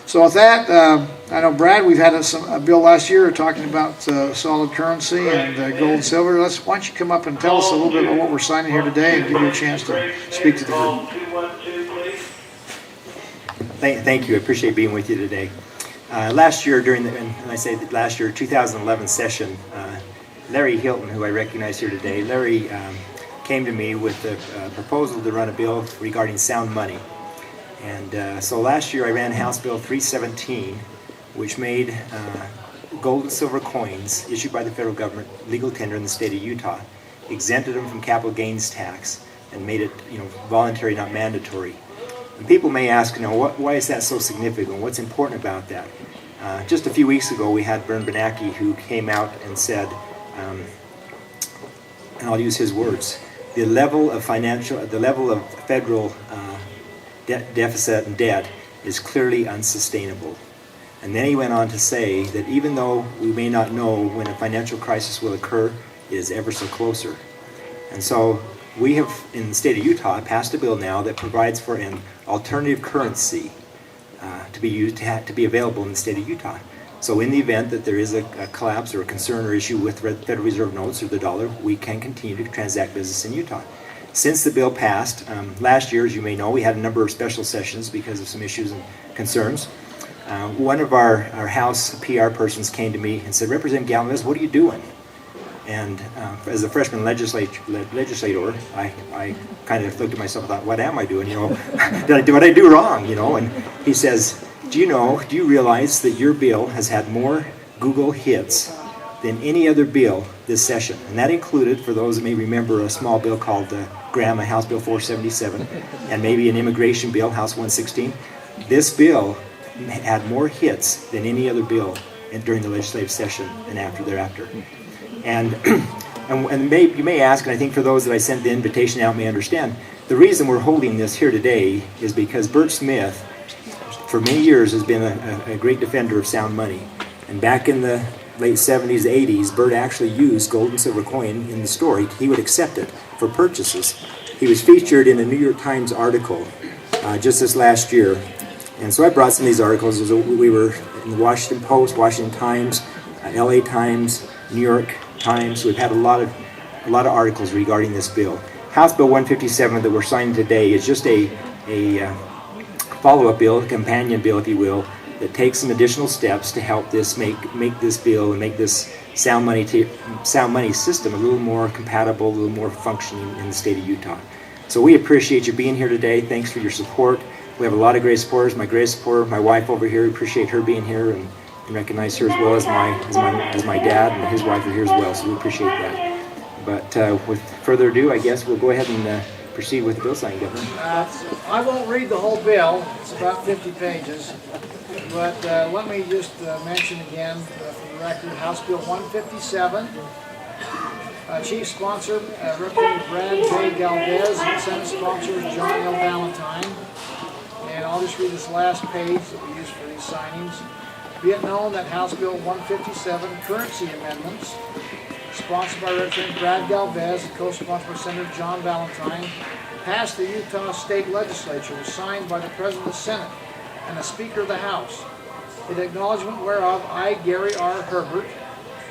So with that, I know Brad, we've had a bill last year talking about solid currency and gold and silver. Why don't you come up and tell us a little bit about what we're signing here today and give you a chance to speak to the group. Thank you. I appreciate being with you today. Last year, and I say that last year, 2011 session, Larry Hilton, who I recognize here today, Larry came to me with a proposal to run a bill regarding sound money. And so last year I ran House Bill 317, which made gold and silver coins issued by the federal government legal tender in the state of Utah, exempted them from capital gains tax, and made it voluntary, not mandatory. And people may ask, why is that so significant? What's important about that? Just a few weeks ago we had Bern Bernanke, who came out and said, and I'll use his words, the level of federal deficit and debt is clearly unsustainable. And then he went on to say that even though we may not know when a financial crisis will occur, it is ever so closer. And so we have, in the state of Utah, passed a bill now that provides for an alternative currency to be used, to be available in the state of Utah. So in the event that there is a collapse or a concern or issue with Federal Reserve notes or the dollar, we can continue to transact business in Utah. Since the bill passed, last year, as you may know, we had a number of special sessions because of some issues and concerns. One of our House PR persons came to me and said, Representative Galvez, what are you doing? And as a freshman legislator, I kind of looked at myself and thought, what am I doing? What did I do wrong? And he says, do you realize that your bill has had more Google hits than any other bill this session? And that included, for those that may remember, a small bill called Graham, House Bill 477, and maybe an immigration bill, House 116. This bill had more hits than any other bill during the legislative session and thereafter. And you may ask, and I think for those that I sent the invitation out may understand, the reason we're holding this here today is because Bert Smith, for many years, has been a great defender of sound money. And back in the late 70s, 80s, Bert actually used gold and silver coin in the store. He would accept it for purchases. He was featured in a New York Times article just this last year. And so I brought some of these articles. We were in the Washington Post, Washington Times, LA Times, New York Times. We've had a lot of articles regarding this bill. House Bill 157 that we're signing today is just a follow-up bill, a companion bill, if you will, that takes some additional steps to help this make this bill and make this sound money system a little more compatible, a little more functioning in the state of Utah. So we appreciate you being here today. Thanks for your support. We have a lot of great supporters. My greatest supporter, my wife over here, we appreciate her being here and recognize her as well as my dad and his wife are here as well. So we appreciate that. But with further ado, I guess we'll go ahead and proceed with the bill signing, Governor. I won't read the whole bill. It's about 50 pages. But let me just mention again, for the record, House Bill 157. Chief sponsor, Representative Brad J. Galvez, and Senate sponsor John L. Valentine. And I'll just read this last page that we use for these signings. Be it known that House Bill 157, Currency Amendments, sponsored by Representative Brad Galvez and co-sponsored by Senator John Valentine, passed the Utah State Legislature, was signed by the President of the Senate and the Speaker of the House. In acknowledgement whereof, I, Gary R. Herbert,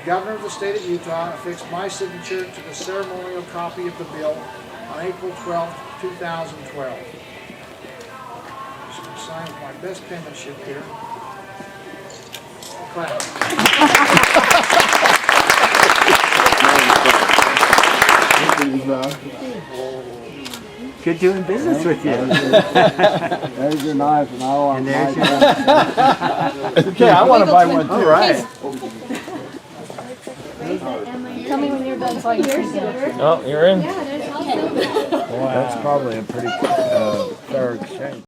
Governor of the State of Utah, affixed my signature to the ceremonial copy of the bill on April 12, 2012. Just sign with my best penmanship here. Clap. Good doing business with you. There's your knife, and I want there's your Okay, I want to buy one too. All right. Tell me when you're done so I can see it. Oh, you're in? Yeah, there's also. That's probably a pretty fair exchange.